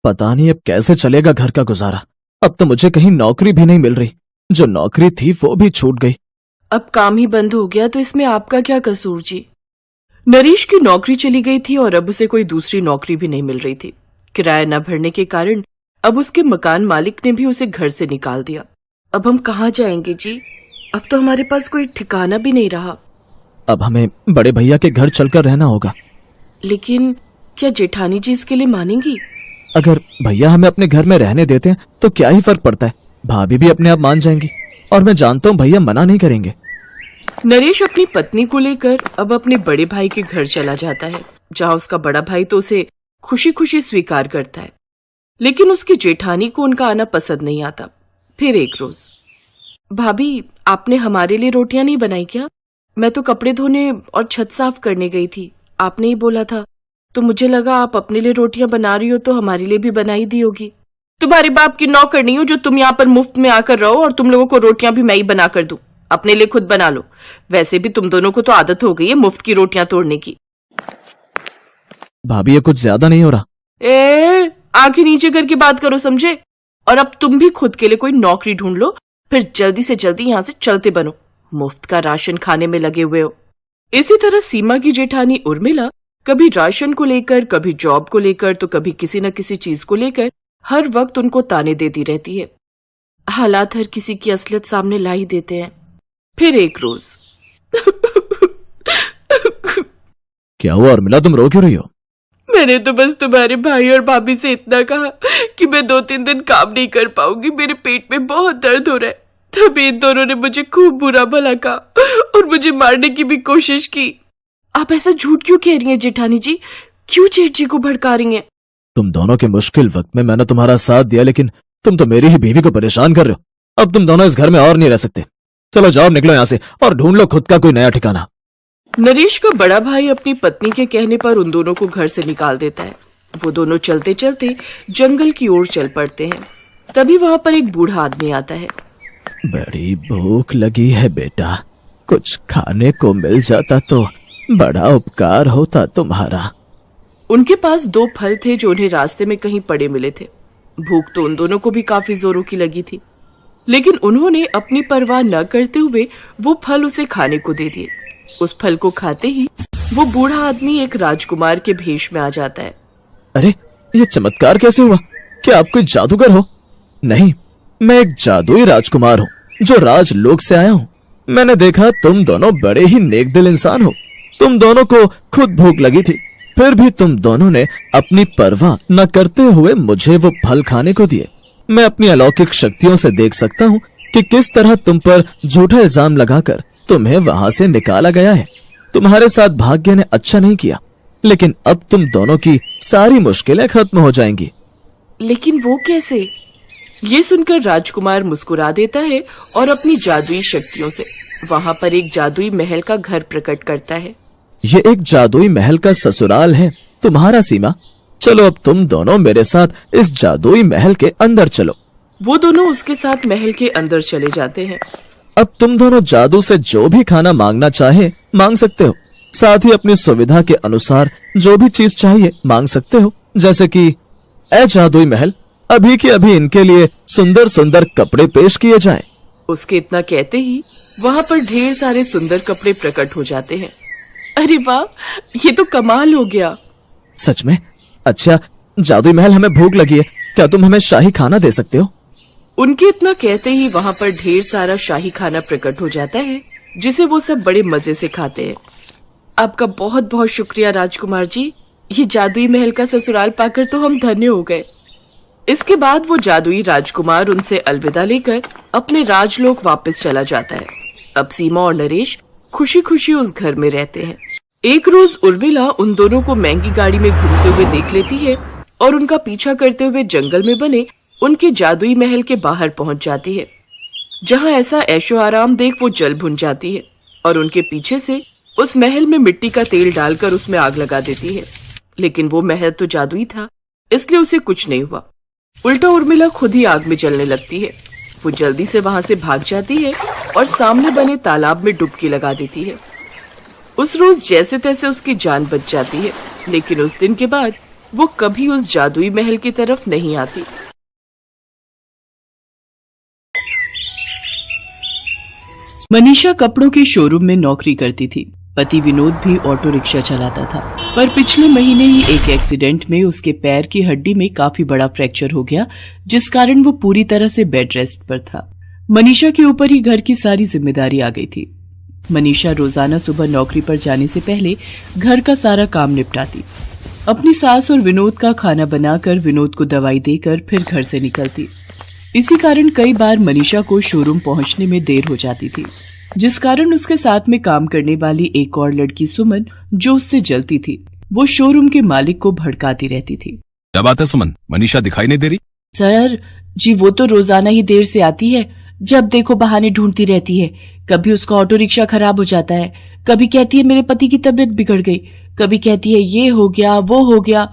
पता नहीं अब कैसे चलेगा घर का गुजारा। अब तो मुझे कहीं नौकरी भी नहीं मिल रही, जो नौकरी थी वो भी छूट गई। अब काम ही बंद हो गया तो इसमें आपका क्या कसूर जी। नरेश की नौकरी चली गई थी और अब उसे कोई दूसरी नौकरी भी नहीं मिल रही थी। किराया न भरने के कारण अब उसके मकान मालिक ने भी उसे घर से निकाल दिया। अब हम कहाँ जाएंगे जी? अब तो हमारे पास कोई ठिकाना भी नहीं रहा। अब हमें बड़े भैया के घर चलकर रहना होगा। लेकिन क्या जेठानी जी इसके लिए मानेंगी? अगर भैया हमें अपने घर में रहने देते हैं तो क्या ही फर्क पड़ता है, भाभी भी अपने आप मान जाएंगी और मैं जानता हूँ भैया मना नहीं करेंगे। नरेश अपनी पत्नी को लेकर अब अपने बड़े भाई के घर चला जाता है, जहाँ उसका बड़ा भाई तो उसे खुशी खुशी स्वीकार करता है। लेकिन उसकी जेठानी को उनका आना पसंद नहीं आता। फिर एक रोज, भाभी आपने हमारे लिए रोटियां नहीं बनाई क्या? मैं तो कपड़े धोने और छत साफ करने गई थी, आपने ही बोला था, तो मुझे लगा आप अपने लिए रोटियां बना रही हो तो हमारे लिए भी बनाई दी होगी। तुम्हारे बाप की नौकर नहीं हो जो तुम यहाँ पर मुफ्त में आकर रहो और तुम लोगों को रोटियां भी मैं ही बना कर दूं। अपने लिए खुद बना लो। वैसे भी तुम दोनों को तो आदत हो गई है मुफ्त की रोटियां तोड़ने की। भाभी ये कुछ ज्यादा नहीं हो रहा? आंखें नीचे करके बात करो, समझे? और अब तुम भी खुद के लिए कोई नौकरी ढूंढ लो, फिर जल्दी से जल्दी यहाँ से चलते बनो। मुफ्त का राशन खाने में लगे हुए हो। इसी तरह सीमा की जेठानी उर्मिला कभी राशन को लेकर, कभी जॉब को लेकर, तो कभी किसी न किसी चीज को लेकर हर वक्त उनको ताने देती रहती है। हालात हर किसी की असलियत सामने ला ही देते हैं। फिर एक रोज क्या हुआ उर्मिला, तुम रो क्यों रही हो? मैंने तो बस तुम्हारे भाई और भाभी से इतना कहा कि मैं 2-3 दिन काम नहीं कर पाऊंगी, मेरे पेट में बहुत दर्द हो रहा है। तभी इन दोनों ने मुझे खूब बुरा भला कहा और मुझे मारने की भी कोशिश की। आप ऐसा झूठ क्यों कह रही हैं जेठानी जी? क्यों जेठ जी को भड़का रही हैं? तुम दोनों के मुश्किल वक्त में मैंने तुम्हारा साथ दिया, लेकिन तुम तो मेरी ही बीवी को परेशान कर रहे हो। अब तुम दोनों इस घर में और नहीं रह सकते। चलो जाओ, निकलो यहाँ से और ढूंढ लो खुद का कोई नया ठिकाना। नरेश का बड़ा भाई अपनी पत्नी के कहने पर उन दोनों को घर से निकाल देता है। वो दोनों चलते चलते जंगल की ओर चल पड़ते हैं। तभी वहां पर एक बूढ़ा आदमी आता है। बड़ी भूख लगी है बेटा, कुछ खाने को मिल जाता तो बड़ा उपकार होता तुम्हारा। उनके पास 2 फल थे जो उन्हें रास्ते में कहीं पड़े मिले थे। भूख तो उन दोनों को भी काफी जोरों की लगी थी, लेकिन उन्होंने अपनी परवाह न करते हुए वो फल उसे खाने को दे दिए। उस फल को खाते ही वो बूढ़ा आदमी एक राजकुमार के भेष में आ जाता है। अरे ये चमत्कार कैसे हुआ? क्या आप कोई जादूगर हो? नहीं, मैं एक जादुई राजकुमार हूँ जो राजलोक से आया हूँ। मैंने देखा तुम दोनों बड़े ही नेक दिल इंसान हो। तुम दोनों को खुद भूख लगी थी, फिर भी तुम दोनों ने अपनी परवाह न करते हुए मुझे वो फल खाने को दिए। मैं अपनी अलौकिक शक्तियों से देख सकता हूँ कि किस तरह तुम पर झूठा इल्जाम लगाकर तुम्हें वहां से निकाला गया है। तुम्हारे साथ भाग्य ने अच्छा नहीं किया, लेकिन अब तुम दोनों की सारी मुश्किलें खत्म हो जाएंगी। लेकिन वो कैसे? ये सुनकर राजकुमार मुस्कुरा देता है और अपनी जादुई शक्तियों से वहां पर एक जादुई महल का घर प्रकट करता है। ये एक जादुई महल का ससुराल है तुम्हारा सीमा। चलो अब तुम दोनों मेरे साथ इस जादुई महल के अंदर चलो। वो दोनों उसके साथ महल के अंदर चले जाते हैं। अब तुम दोनों जादू से जो भी खाना मांगना चाहे मांग सकते हो। साथ ही अपनी सुविधा के अनुसार जो भी चीज चाहिए मांग सकते हो, जैसे कि ए जादुई महल, अभी के अभी इनके लिए सुंदर सुंदर कपड़े पेश किए जाएं। उसके इतना कहते ही वहां पर ढेर सारे सुंदर कपड़े प्रकट हो जाते हैं। अरे वाह, ये तो कमाल हो गया। सच में? अच्छा जादुई महल, हमें भूख लगी है, क्या तुम हमें शाही खाना दे सकते हो? उनके इतना कहते ही वहां पर ढेर सारा शाही खाना प्रकट हो जाता है, जिसे वो सब बड़े मजे से खाते हैं। आपका बहुत बहुत शुक्रिया राजकुमार जी, ये जादुई महल का ससुराल पाकर तो हम धन्य हो गए। इसके बाद वो जादुई राजकुमार उनसे अलविदा लेकर अपने राजलोक वापस चला जाता है। अब सीमा और नरेश खुशी खुशी उस घर में रहते हैं। एक रोज उर्मिला उन दोनों को महंगी गाड़ी में घूमते हुए देख लेती है और उनका पीछा करते हुए जंगल में बने उनके जादुई महल के बाहर पहुंच जाती है, जहां ऐसा ऐशो आराम देख वो जल भुन जाती है और उनके पीछे से उस महल में मिट्टी का तेल डालकर उसमें आग लगा देती है। लेकिन वो महल तो जादुई था, इसलिए उसे कुछ नहीं हुआ। उल्टा उर्मिला खुद ही आग में जलने लगती है। वो जल्दी से वहां से भाग जाती है और सामने बने तालाब में डुबकी लगा देती है। उस रोज जैसे तैसे उसकी जान बच जाती है, लेकिन उस दिन के बाद वो कभी उस जादुई महल की तरफ नहीं आती। मनीषा कपड़ों के शोरूम में नौकरी करती थी। पति विनोद भी ऑटो रिक्शा चलाता था, पर पिछले महीने ही एक एक्सीडेंट में उसके पैर की हड्डी में काफी बड़ा फ्रैक्चर हो गया, जिस कारण वो पूरी तरह से बेड रेस्ट पर था। मनीषा के ऊपर ही घर की सारी जिम्मेदारी आ गई थी। मनीषा रोजाना सुबह नौकरी पर जाने से पहले घर का सारा काम निपटाती, अपनी सास और विनोद का खाना बनाकर विनोद को दवाई देकर फिर घर से निकलती। इसी कारण कई बार मनीषा को शोरूम पहुंचने में देर हो जाती थी, जिस कारण उसके साथ में काम करने वाली एक और लड़की सुमन, जो उससे जलती थी, वो शोरूम के मालिक को भड़काती रहती थी। क्या बात है सुमन, मनीषा दिखाई नहीं दे रही? सर जी, वो तो रोजाना ही देर से आती है, जब देखो बहाने ढूंढती रहती है। कभी उसका ऑटो रिक्शा खराब हो जाता है, कभी कहती है मेरे पति की तबीयत बिगड़ गई, कभी कहती है ये हो गया वो हो गया,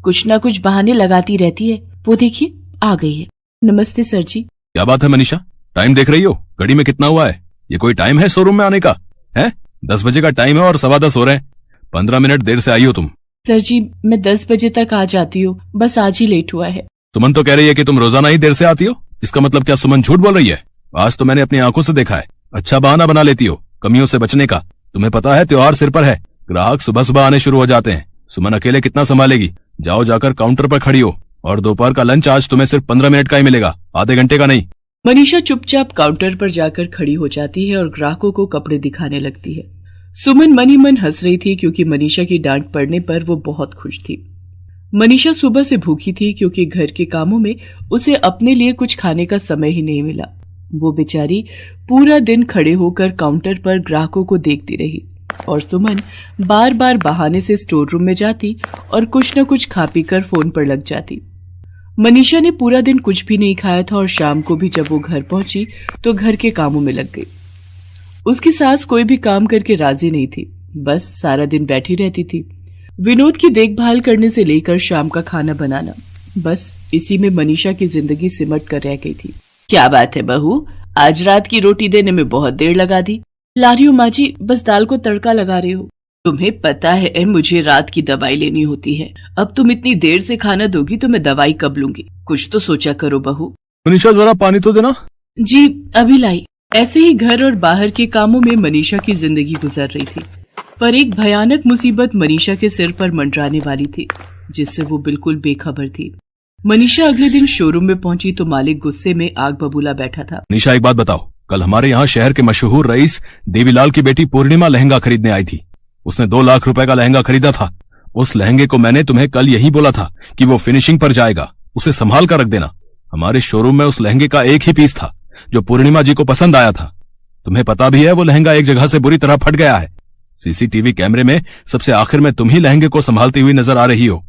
कुछ ना कुछ बहाने लगाती रहती है। वो देखिए आ गई है। नमस्ते सर जी। क्या बात है मनीषा, टाइम देख रही हो? घड़ी में कितना हुआ है? ये कोई टाइम है शोरूम में आने का? है 10 बजे का टाइम है और 10:15 हो रहे हैं। 15 मिनट देर से आई हो तुम। सर जी, मैं 10 बजे तक आ जाती हूँ, बस आज ही लेट हुआ है। सुमन तो कह रही है कि तुम रोजाना ही देर से आती हो। इसका मतलब क्या सुमन झूठ बोल रही है? आज तो मैंने अपनी आंखों से देखा है। अच्छा बहाना बना लेती हो कमियों से बचने का। तुम्हें पता है त्योहार सिर पर है, ग्राहक सुबह सुबह आने शुरू हो जाते हैं। सुमन अकेले कितना संभालेगी? जाओ जाकर काउंटर पर खड़ी हो, और दोपहर का लंच आज तुम्हें सिर्फ 15 मिनट का ही मिलेगा, आधे घंटे का नहीं। मनीषा चुपचाप काउंटर पर जाकर खड़ी हो जाती है और ग्राहकों को कपड़े दिखाने लगती है। सुमन मन ही मन हंस रही थी, क्योंकि मनीषा की डांट पड़ने पर वो बहुत खुश थी। मनीषा सुबह से भूखी थी, क्योंकि घर के कामों में उसे अपने लिए कुछ खाने का समय ही नहीं मिला। वो बेचारी पूरा दिन खड़े होकर काउंटर पर ग्राहकों को देखती रही, और सुमन बार बार बहाने से स्टोर रूम में जाती और कुछ न कुछ खा पी कर फोन पर लग जाती। मनीषा ने पूरा दिन कुछ भी नहीं खाया था, और शाम को भी जब वो घर पहुंची तो घर के कामों में लग गई। उसकी सास कोई भी काम करके राजी नहीं थी, बस सारा दिन बैठी रहती थी। विनोद की देखभाल करने से लेकर शाम का खाना बनाना, बस इसी में मनीषा की जिंदगी सिमट कर रह गई थी। क्या बात है बहू, आज रात की रोटी देने में बहुत देर लगा दी। ला रही हूँ माँ जी, बस दाल को तड़का लगा रही हो। तुम्हें पता है मुझे रात की दवाई लेनी होती है। अब तुम इतनी देर से खाना दोगी तो मैं दवाई कब लूंगी? कुछ तो सोचा करो बहू। मनीषा जरा पानी तो देना। जी अभी लाई। ऐसे ही घर और बाहर के कामों में मनीषा की जिंदगी गुजर रही थी, पर एक भयानक मुसीबत मनीषा के सिर पर मंडराने वाली थी, जिससे वो बिल्कुल बेखबर थी। मनीषा अगले दिन शोरूम में पहुंची तो मालिक गुस्से में आग बबूला बैठा था। मनीषा एक बात बताओ, कल हमारे यहाँ शहर के मशहूर रईस देवीलाल की बेटी पूर्णिमा लहंगा खरीदने आई थी। उसने 2 लाख रुपए का लहंगा खरीदा था। उस लहंगे को मैंने तुम्हें कल यही बोला था कि वो फिनिशिंग पर जाएगा, उसे संभाल कर रख देना। हमारे शोरूम में उस लहंगे का एक ही पीस था जो पूर्णिमा जी को पसंद आया था। तुम्हें पता भी है वो लहंगा एक जगह से बुरी तरह फट गया है। सीसीटीवी कैमरे में सबसे आखिर में तुम ही लहंगे को संभालती हुई नजर आ रही हो।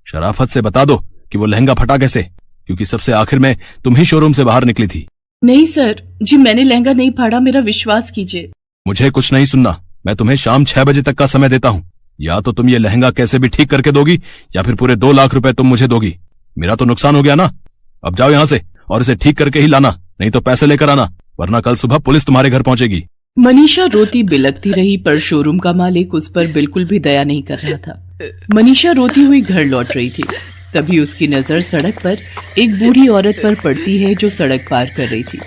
शराफत से बता दो कि वो लहंगा फटा कैसे, क्योंकि सबसे आखिर में तुम ही शोरूम से बाहर निकली थी। नहीं सर जी, मैंने लहंगा नहीं फाड़ा, मेरा विश्वास कीजिए। मुझे कुछ नहीं सुनना। मैं तुम्हें शाम 6 बजे तक का समय देता हूँ। या तो तुम ये लहंगा कैसे भी ठीक करके दोगी, या फिर पूरे 2 लाख रुपए तुम मुझे दोगी। मेरा तो नुकसान हो गया ना। अब जाओ यहाँ से और इसे ठीक करके ही लाना, नहीं तो पैसे लेकर आना, वरना कल सुबह पुलिस तुम्हारे घर पहुंचेगी। मनीषा रोती बिलखती रही, पर शोरूम का मालिक उस पर बिल्कुल भी दया नहीं कर रहा था। मनीषा रोती हुई घर लौट रही थी, तभी उसकी नजर सड़क पर एक बूढ़ी औरत पर पड़ती है, जो सड़क पार कर रही थी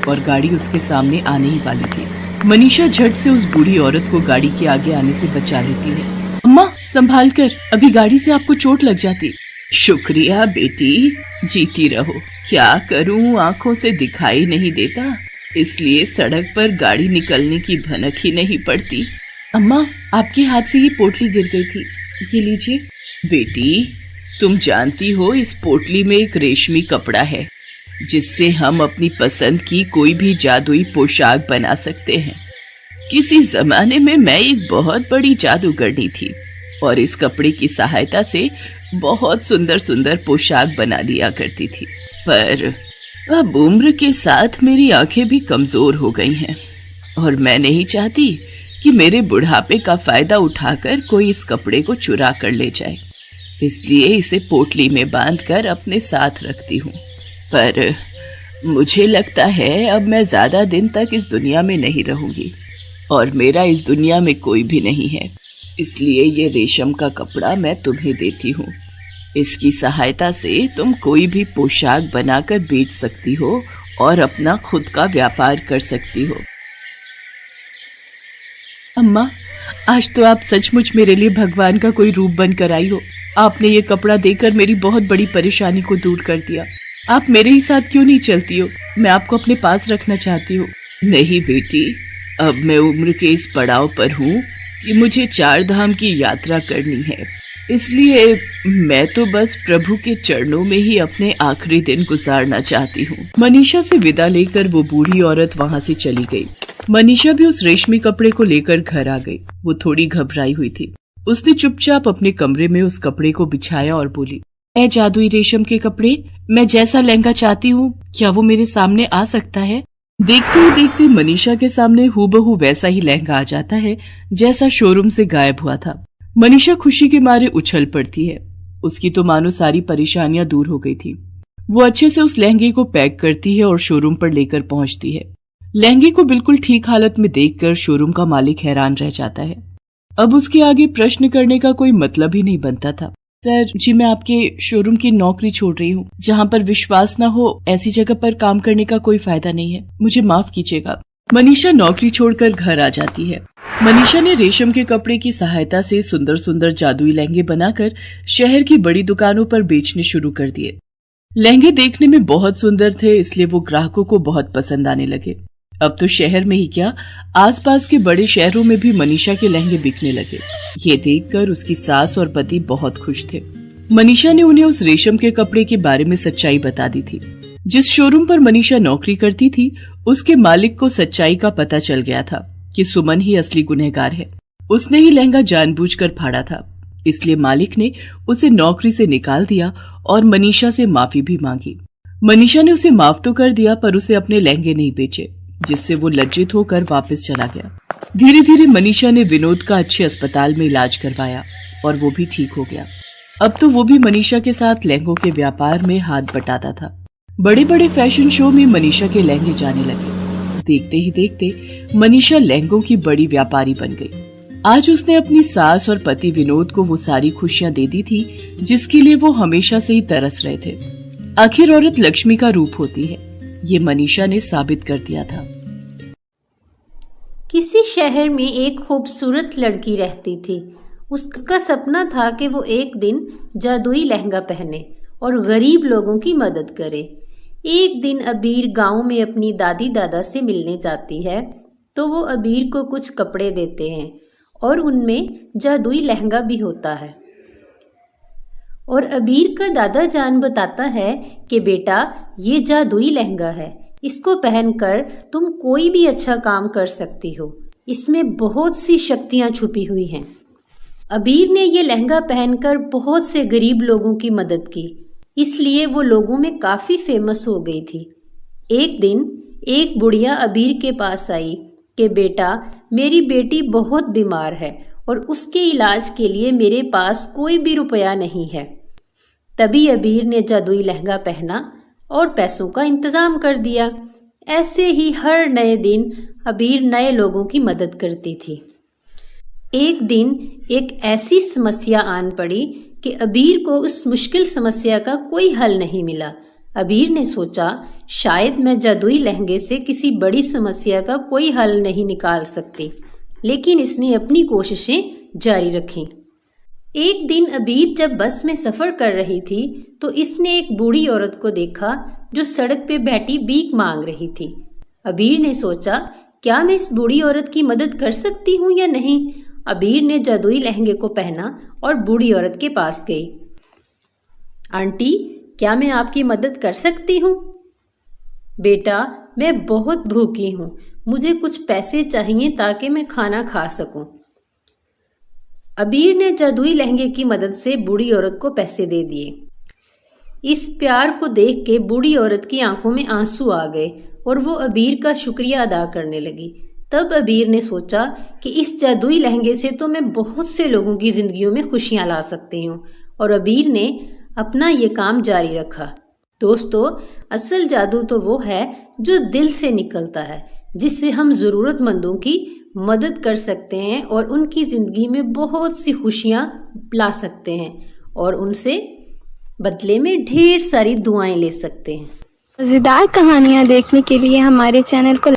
और गाड़ी उसके सामने आने ही वाली थी। मनीषा झट से उस बूढ़ी औरत को गाड़ी के आगे आने से बचा लेती है। अम्मा संभाल कर, अभी गाड़ी से आपको चोट लग जाती। शुक्रिया बेटी, जीती रहो। क्या करूं, आंखों से दिखाई नहीं देता, इसलिए सड़क पर गाड़ी निकलने की भनक ही नहीं पड़ती। अम्मा आपके हाथ से ये पोटली गिर गई थी, ये लीजिए। बेटी तुम जानती हो इस पोटली में एक रेशमी कपड़ा है, जिससे हम अपनी पसंद की कोई भी जादुई पोशाक बना सकते हैं। किसी जमाने में मैं एक बहुत बड़ी जादूगरनी थी और इस कपड़े की सहायता से बहुत सुंदर सुंदर पोशाक बना लिया करती थी, पर अब उम्र के साथ मेरी आंखें भी कमजोर हो गई हैं और मैं नहीं चाहती कि मेरे बुढ़ापे का फायदा उठाकर कोई इस कपड़े को चुरा कर ले जाए, इसलिए इसे पोटली में बांधकर अपने साथ रखती हूँ। पर मुझे लगता है अब मैं ज्यादा दिन तक इस दुनिया में नहीं रहूंगी और मेरा इस दुनिया में कोई भी नहीं है, इसलिए ये रेशम का कपड़ा मैं तुम्हें देती हूँ। इसकी सहायता से तुम कोई भी पोशाक बनाकर बेच सकती हो और अपना खुद का व्यापार कर सकती हो। अम्मा, आज तो आप सचमुच मेरे लिए भगवान का कोई रूप बनकर आई हो। आपने ये कपड़ा देकर मेरी बहुत बड़ी परेशानी को दूर कर दिया। आप मेरे ही साथ क्यों नहीं चलती हो? मैं आपको अपने पास रखना चाहती हूँ। नहीं बेटी, अब मैं उम्र के इस पड़ाव पर हूँ कि मुझे 4 धाम की यात्रा करनी है, इसलिए मैं तो बस प्रभु के चरणों में ही अपने आखिरी दिन गुजारना चाहती हूँ। मनीषा से विदा लेकर वो बूढ़ी औरत वहाँ से चली गई। मनीषा भी उस रेशमी कपड़े को लेकर घर आ गई। वो थोड़ी घबराई हुई थी। उसने चुपचाप अपने कमरे में उस कपड़े को बिछाया और बोली, ए जादुई रेशम के कपड़े, मैं जैसा लहंगा चाहती हूँ क्या वो मेरे सामने आ सकता है? देखते ही देखते मनीषा के सामने हूबहू वैसा ही लहंगा आ जाता है जैसा शोरूम से गायब हुआ था। मनीषा खुशी के मारे उछल पड़ती है। उसकी तो मानो सारी परेशानियां दूर हो गई थी। वो अच्छे से उस लहंगे को पैक करती है और शोरूम पर लेकर पहुंचती है। लहंगे को बिल्कुल ठीक हालत में देखकर शोरूम का मालिक हैरान रह जाता है। अब उसके आगे प्रश्न करने का कोई मतलब ही नहीं बनता था। सर जी, मैं आपके शोरूम की नौकरी छोड़ रही हूँ। जहाँ पर विश्वास न हो ऐसी जगह पर काम करने का कोई फायदा नहीं है, मुझे माफ कीजिएगा। मनीषा नौकरी छोड़कर घर आ जाती है। मनीषा ने रेशम के कपड़े की सहायता से सुंदर सुंदर जादुई लहंगे बनाकर शहर की बड़ी दुकानों पर बेचने शुरू कर दिए। लहंगे देखने में बहुत सुंदर थे, इसलिए वो ग्राहकों को बहुत पसंद आने लगे। अब तो शहर में ही क्या, आसपास के बड़े शहरों में भी मनीषा के लहंगे बिकने लगे। ये देखकर उसकी सास और पति बहुत खुश थे। मनीषा ने उन्हें उस रेशम के कपड़े के बारे में सच्चाई बता दी थी। जिस शोरूम पर मनीषा नौकरी करती थी, उसके मालिक को सच्चाई का पता चल गया था कि सुमन ही असली गुनहगार है। उसने ही लहंगा जानबूझकर फाड़ा था, इसलिए मालिक ने उसे नौकरी से निकाल दिया और मनीषा से माफी भी मांगी। मनीषा ने उसे माफ तो कर दिया, पर उसे अपने लहंगे नहीं बेचे, जिससे वो लज्जित होकर वापस चला गया। धीरे धीरे मनीषा ने विनोद का अच्छे अस्पताल में इलाज करवाया और वो भी ठीक हो गया। अब तो वो भी मनीषा के साथ लहंगों के व्यापार में हाथ बटाता था। बड़े बड़े फैशन शो में मनीषा के लहंगे जाने लगे। देखते ही देखते मनीषा लहंगों की बड़ी व्यापारी बन गई। आज उसने अपनी सास और पति विनोद को वो सारी खुशियां दे दी थी जिसके लिए वो हमेशा से ही तरस रहे थे। आखिर औरत लक्ष्मी का रूप होती है, ये मनीषा ने साबित कर दिया था। किसी शहर में एक खूबसूरत लड़की रहती थी। उसका सपना था कि वो एक दिन जादुई लहंगा पहने और गरीब लोगों की मदद करे। एक दिन अबीर गांव में अपनी दादी दादा से मिलने जाती है, तो वो अबीर को कुछ कपड़े देते हैं और उनमें जादुई लहंगा भी होता है। और अबीर का दादा जान बताता है कि बेटा, ये जादुई लहंगा है, इसको पहनकर तुम कोई भी अच्छा काम कर सकती हो। इसमें बहुत सी शक्तियाँ छुपी हुई हैं। अबीर ने ये लहंगा पहनकर बहुत से गरीब लोगों की मदद की, इसलिए वो लोगों में काफ़ी फेमस हो गई थी। एक दिन एक बुढ़िया अबीर के पास आई कि बेटा, मेरी बेटी बहुत बीमार है और उसके इलाज के लिए मेरे पास कोई भी रुपया नहीं है। तभी अबीर ने जादुई लहंगा पहना और पैसों का इंतजाम कर दिया। ऐसे ही हर नए दिन अबीर नए लोगों की मदद करती थी। एक दिन एक ऐसी समस्या आन पड़ी कि अबीर को उस मुश्किल समस्या का कोई हल नहीं मिला। अबीर ने सोचा, शायद मैं जादुई लहंगे से किसी बड़ी समस्या का कोई हल नहीं निकाल सकती, लेकिन इसने अपनी कोशिशें जारी रखी। एक दिन अबीर जब बस में सफ़र कर रही थी तो इसने एक बूढ़ी औरत को देखा जो सड़क पे बैठी भीख मांग रही थी। अबीर ने सोचा, क्या मैं इस बूढ़ी औरत की मदद कर सकती हूँ या नहीं। अबीर ने जादुई लहंगे को पहना और बूढ़ी औरत के पास गई। आंटी, क्या मैं आपकी मदद कर सकती हूँ? बेटा, मैं बहुत भूखी हूँ, मुझे कुछ पैसे चाहिए ताकि मैं खाना खा सकूं। अबीर ने जादुई लहंगे की मदद से बूढ़ी औरत को पैसे दे दिए। इस प्यार को देख के बूढ़ी औरत की आंखों में आंसू आ गए और वो अबीर का शुक्रिया अदा करने लगी। तब अबीर ने सोचा कि इस जादुई लहंगे से तो मैं बहुत से लोगों की जिंदगियों में खुशियां ला सकती हूँ, और अबीर ने अपना ये काम जारी रखा। दोस्तों, असल जादू तो वो है जो दिल से निकलता है, जिससे हम ज़रूरतमंदों की मदद कर सकते हैं और उनकी ज़िंदगी में बहुत सी खुशियाँ ला सकते हैं और उनसे बदले में ढेर सारी दुआएं ले सकते हैं। मज़ेदार कहानियाँ देखने के लिए हमारे चैनल को